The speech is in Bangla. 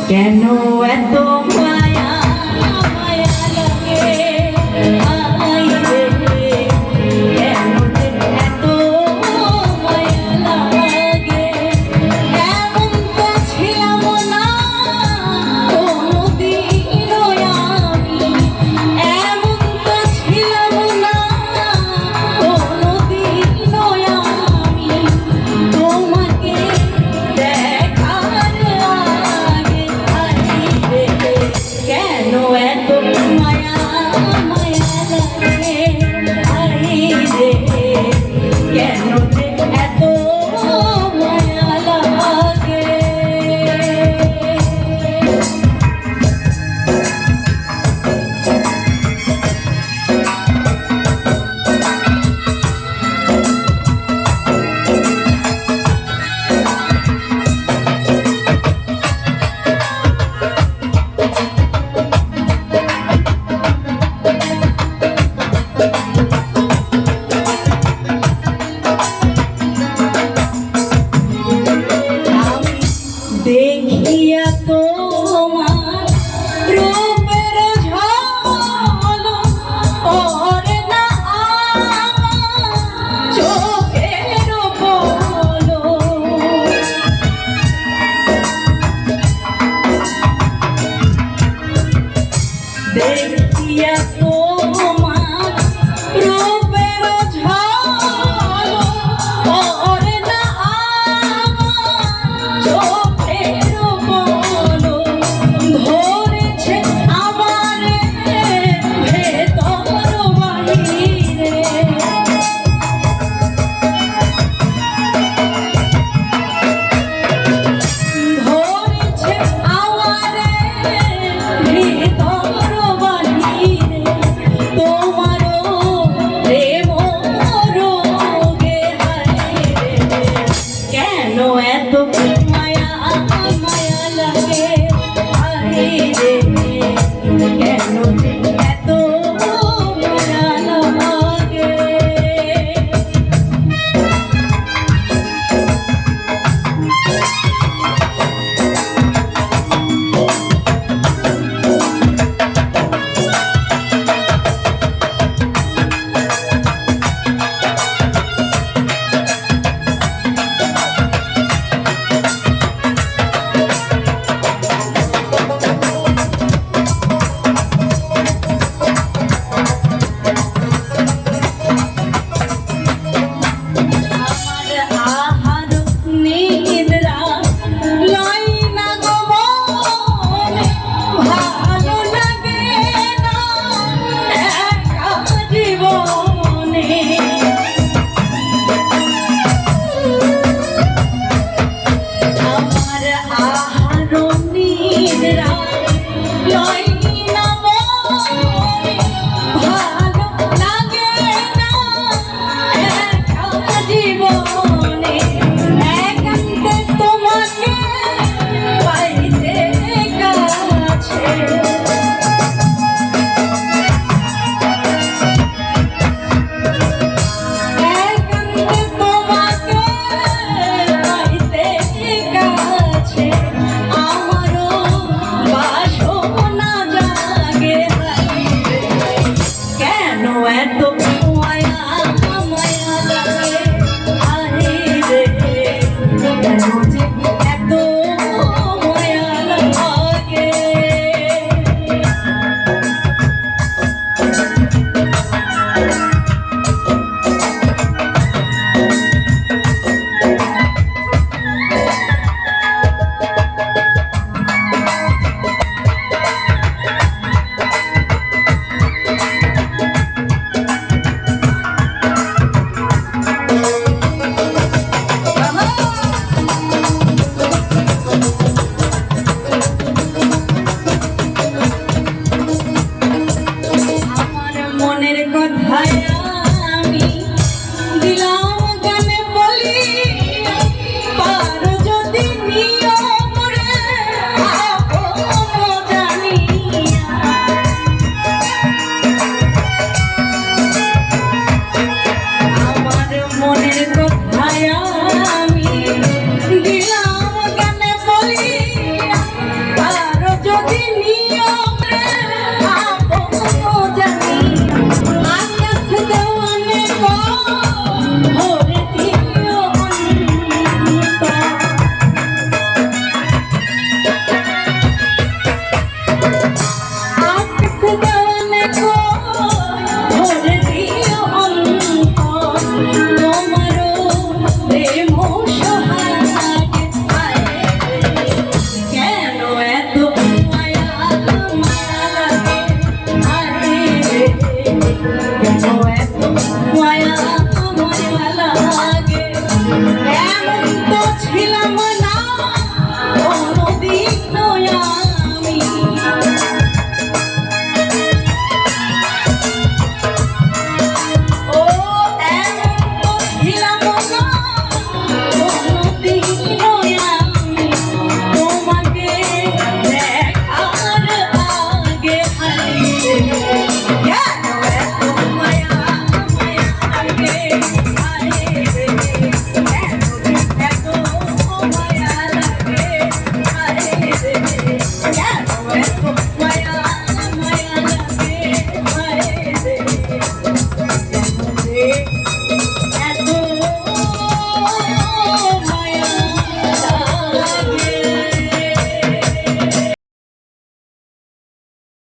কেন এত মায়া মায়া লাগে আই রে, কেন যে এত মায়া লাগে। এমন তো ছিলাম না কোনোদিনও আমি, এমন তো ছিলাম না কোনোদিনও আমি, তোমাকে দেখার আগে আই রে, কেন এত মায়া মায়া লাগে আই রে, কেন যে এত মায়া লাগে। দেখিয়া তোমার রূপের ঝলক পড়ে না আমার চোখের পলক। দেখিয়া তোমার রূপের ঝলক পড়ে না আমার চোখের পলক, ধরেছে আমার ভেতর বাহিরে। ধরেছে আমার ভেতর বাহিরে, তোমারও প্রেম রোগে হায় রে, কেন এত মায়া মায়া লাগে আই রে, কেন যে এত মায়া লাগে। আমি দিলাম গানে বলি কেন